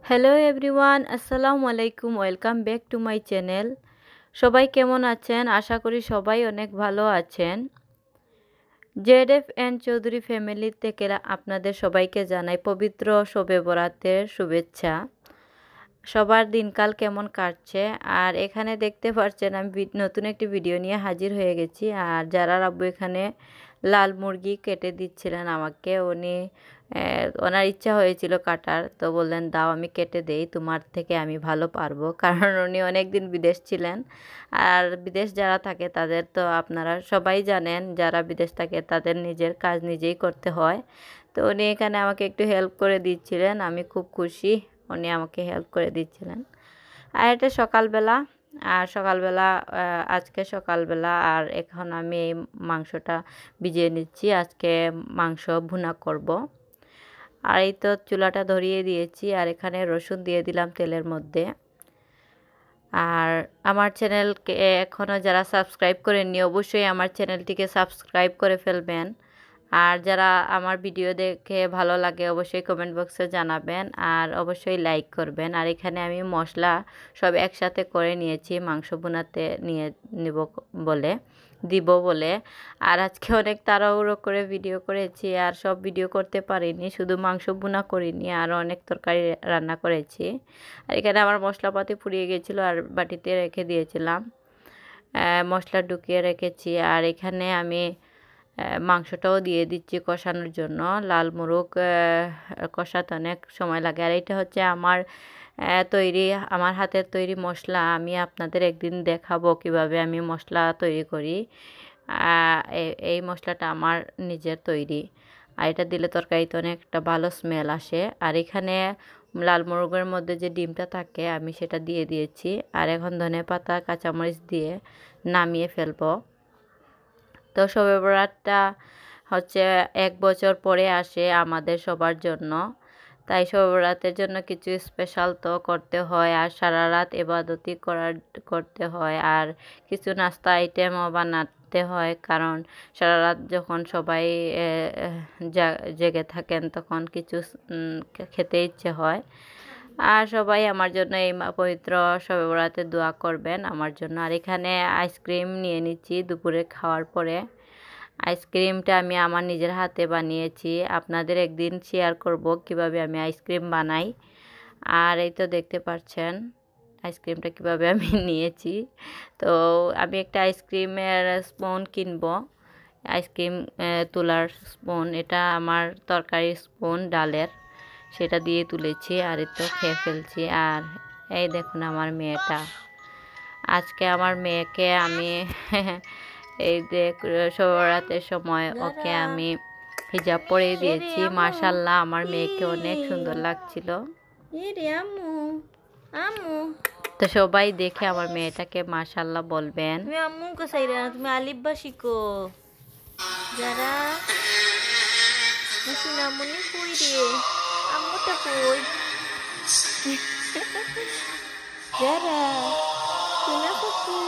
Hello everyone, আসসালামু আলাইকুম। Welcome back to my channel. সবাই কেমন আছেন? আশা করি সবাই অনেক ভালো আছেন। জেড.এফ.এন চৌধুরী ফ্যামিলি থেকে আপনাদের সবাইকে জানাই পবিত্র শবে বরাতের শুভেচ্ছা। সবার দিনকাল কেমন কাটছে? আর এখানে দেখতে পাচ্ছেন আমি নতুন একটি ভিডিও নিয়ে হাজির হয়ে গেছি। আর যারা আব্বু এখানে লাল মুরগি কেটে দিচ্ছিলেন আমাকে, ওনার ইচ্ছা হয়েছিল কাটার, তো বললেন দাও আমি কেটে দেই, তোমার থেকে আমি ভালো পারবো। কারণ উনি অনেক দিন বিদেশ ছিলেন। আর বিদেশ যারা থাকে তাদের তো আপনারা সবাই জানেন, যারা বিদেশ থাকে তাদের নিজের কাজ নিজেই করতে হয়। তো উনি এখানে আমাকে একটু হেল্প করে দিচ্ছিলেন, আমি খুব খুশি উনি আমাকে হেল্প করে দিচ্ছিলেন। আর এটা সকালবেলা, আজকে সকালবেলা। আর এখন আমি এই মাংসটা ভিজিয়ে নিচ্ছি, আজকে মাংস ভুনা করব। আর এই তো চুলাটা ধরিয়ে দিয়েছি, আর এখানে রসুন দিয়ে দিলাম তেলের মধ্যে। আর আমার চ্যানেলকে এখনও যারা সাবস্ক্রাইব করেননি অবশ্যই আমার চ্যানেলটিকে সাবস্ক্রাইব করে ফেলবেন। আর যারা আমার ভিডিও দেখে ভালো লাগে অবশ্যই কমেন্ট বক্সে জানাবেন, আর অবশ্যই লাইক করবেন। আর এখানে আমি মশলা সব একসাথে করে নিয়েছি মাংস ভুনাতে দিব বলে। আর আজকে অনেক তাড়াহুড়ো করে ভিডিও করেছি, আর সব ভিডিও করতে পারিনি, শুধু মাংস ভুনা করিনি, আর অনেক তরকারি রান্না করেছি। আর এখানে আমার মশলাপাতি পুড়িয়ে গেছিলো আর বাটিতে রেখে দিয়েছিলাম, মশলা ঢুকিয়ে রেখেছি। আর এখানে আমি মাংসটাও দিয়ে দিচ্ছি কষানোর জন্য। লাল মুরগ কষাতে অনেক সময় লাগে। আর এটা হচ্ছে আমার হাতের তৈরি মশলা। আমি আপনাদের একদিন দেখাবো কিভাবে আমি মশলা তৈরি করি। এই মশলাটা আমার নিজের তৈরি, আর এটা দিলে তরকারিতে অনেকটা ভালো স্মেল আসে। আর এখানে লাল মুরগের মধ্যে যে ডিমটা থাকে আমি সেটা দিয়ে দিয়েছি। আর এখন ধনেপাতা কাঁচামরিচ দিয়ে নামিয়ে ফেলবো। তো শবে বরাতটা হচ্ছে 1 বছর পরে আসে আমাদের সবার জন্য, তাই শবে বরাতের জন্য কিছু স্পেশাল তো করতে হয়। আর সারা রাত ইবাদতি করতে হয়, আর কিছু নাস্তা আইটেমও বানাতে হয়, কারণ সারা রাত যখন সবাই জেগে থাকেন তখন কিছু খেতে ইচ্ছে হয়। আর সবাই আমার জন্য এই পবিত্র শবে বরাতে দোয়া করবেন আমার জন্য। আর এখানে আইসক্রিম নিয়ে নিচ্ছি দুপুরে খাওয়ার পরে। আইসক্রিমটা আমি আমার নিজের হাতে বানিয়েছি, আপনাদের একদিন শেয়ার করব কিভাবে আমি আইসক্রিম বানাই। আর এই তো দেখতে পাচ্ছেন আইসক্রিমটা কিভাবে আমি নিয়েছি। তো আমি একটা আইসক্রিমের স্পুন কিনবো, আইসক্রিম তোলার স্পুন। এটা আমার তরকারির স্পুন ডালের, সেটা দিয়ে তুলেছি। আর এই তো খেয়ে ফেলছি। আর এই দেখুন আমার মেয়েটা, আজকে আমার মেয়েকে আমি এই যে শবে বরাতের সময় ওকে আমি হিজাব পরিয়ে দিয়েছি। মাশাআল্লাহ আমার মেয়েকে অনেক সুন্দর লাগছিল। তো সবাই দেখে আমার মেয়েটাকে মাশাআল্লাহ বলবেন। তুমি আম্মু কাছাইরা তুমি আলিফবা শিখো। যারা নামনি কই রে, আম্মুটা কই? যারা সোনা পাখি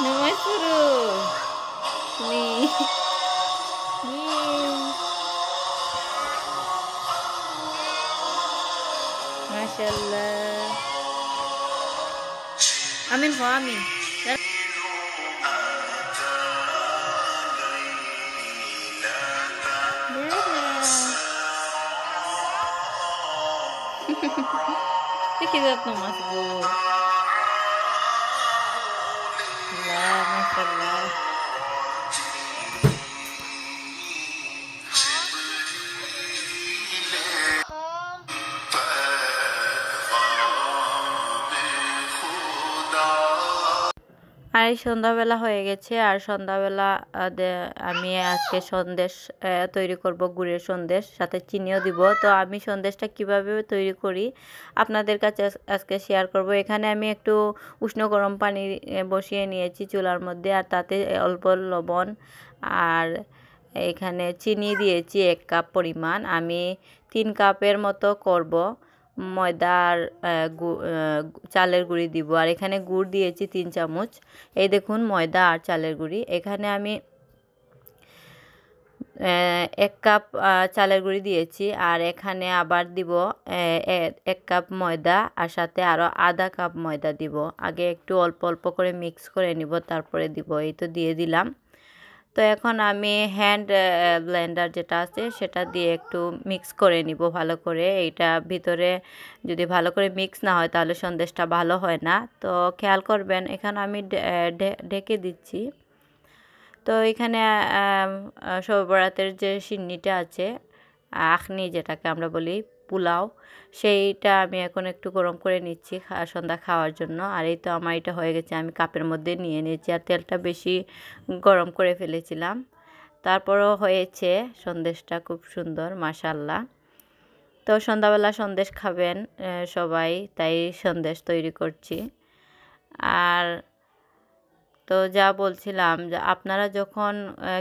নামাজ পড়ো তুমি। মাশাআল্লাহ, আমিন হো আমিন। দেখি যাত নামাজ গো। মাশাআল্লাহ আর এই সন্ধ্যাবেলা হয়ে গেছে। আর সন্ধ্যাবেলা আমি আজকে সন্দেশ তৈরি করব, গুড়ের সন্দেশ, সাথে চিনিও দিব। তো আমি সন্দেশটা কিভাবে তৈরি করি আপনাদের কাছে আজকে শেয়ার করব। এখানে আমি একটু উষ্ণ গরম পানি বসিয়ে নিয়েছি চুলার মধ্যে, আর তাতে অল্প লবণ আর এখানে চিনি দিয়েছি 1 কাপ পরিমাণ। আমি 3 কাপের মতো করব। ময়দা আর চালের গুঁড়ি দিব। আর এখানে গুড় দিয়েছি 3 চামচ। এই দেখুন ময়দা আর চালের গুঁড়ি। এখানে আমি 1 কাপ চালের গুঁড়ি দিয়েছি, আর এখানে আবার দিব 1 কাপ ময়দা, আর সাথে আরও আধা কাপ ময়দা দিব। আগে একটু অল্প অল্প করে মিক্স করে নিব, তারপরে দিব। এই তো দিয়ে দিলাম। তো এখন আমি হ্যান্ড ব্লেন্ডার যেটা আছে সেটা দিয়ে একটু মিক্স করে নিব ভালো করে। এইটা ভিতরে যদি ভালো করে মিক্স না হয় তাহলে সন্দেশটা ভালো হয় না। তো খেয়াল করবেন, এখানে আমি ঢেকে দিচ্ছি। তো এখানে শবে বরাতের যে সিন্নিটা আছে, আখনি যেটাকে আমরা বলি, পোলাও, সেইটা আমি এখন একটু গরম করে নিচ্ছি সন্ধ্যা খাওয়ার জন্য। আর এই তো আমার এটা হয়ে গেছে, আমি কাপের মধ্যে নিয়ে নিয়েছি। আর তেলটা বেশি গরম করে ফেলেছিলাম, তারপরও হয়েছে সন্দেশটা খুব সুন্দর, মাশাআল্লাহ। তো সন্ধ্যাবেলা সন্দেশ খাবেন সবাই, তাই সন্দেশ তৈরি করছি। আর তো যা বলছিলাম, যে আপনারা যখন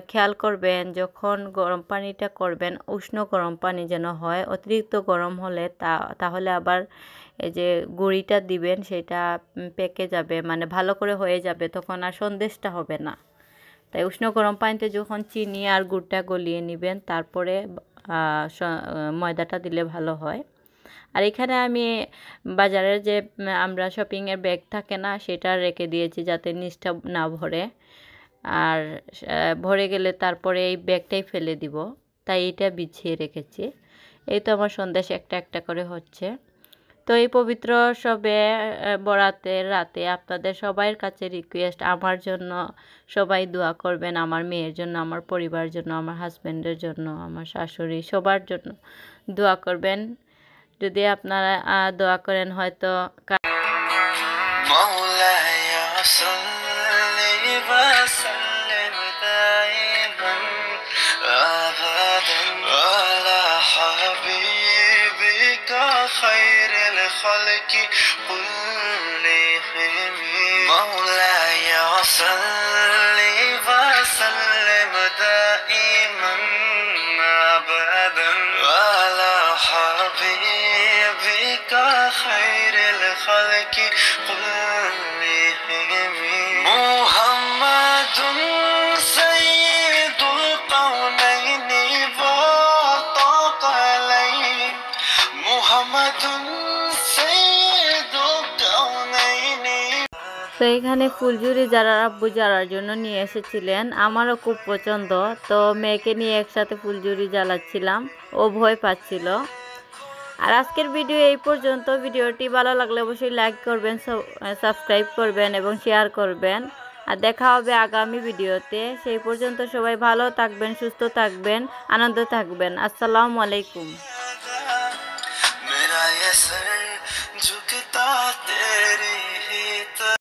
খেয়াল করবেন, যখন গরম পানিটা করবেন উষ্ণ গরম পানি যেন হয়। অতিরিক্ত গরম হলে তাহলে আবার এই যে গুঁড়িটা দিবেন সেটা পেকে যাবে, মানে ভালো করে হয়ে যাবে, তখন আর সন্দেশটা হবে না। তাই উষ্ণ গরম পানিতে যখন চিনি আর গুড়টা গলিয়ে নেবেন, তারপরে ময়দাটা দিলে ভালো হয়। আর এখানে আমি বাজারের যে আমরা শপিংয়ের ব্যাগ থাকে না, সেটা রেখে দিয়েছি যাতে নিচটা না ভরে। আর ভরে গেলে তারপরে এই ব্যাগটাই ফেলে দিব, তাই এটা বিছিয়ে রেখেছি। এই তো আমার সন্দেশ একটা একটা করে হচ্ছে। তো এই পবিত্র শবে বরাতের রাতে আপনাদের সবার কাছে রিকোয়েস্ট, আমার জন্য সবাই দোয়া করবেন, আমার মেয়ের জন্য, আমার পরিবারের জন্য, আমার হাজব্যান্ডের জন্য, আমার শাশুড়ি, সবার জন্য দোয়া করবেন। যদি আপনারা দোয়া করেন হয়তো خير الخلق كلهم مولاي صل وسلم دائما ابدا على حبيبك خير الخلق كلهم محمد سيد القونين والثقلين محمد سيد الكونين। তো এখানে ফুলঝুরি যারা আব্বু জ্বালার জন্য নিয়ে এসেছিলেন, আমারও খুব পছন্দ। তো মেয়েকে নিয়ে একসাথে ফুলঝুরি জ্বালাচ্ছিলাম, ও ভয় পাচ্ছিল। আর আজকের ভিডিও এই পর্যন্ত। ভিডিওটি ভালো লাগলে অবশ্যই লাইক করবেন, সাবস্ক্রাইব করবেন এবং শেয়ার করবেন। আর দেখা হবে আগামী ভিডিওতে। সেই পর্যন্ত সবাই ভালো থাকবেন, সুস্থ থাকবেন, আনন্দ থাকবেন। আসসালামু আলাইকুম।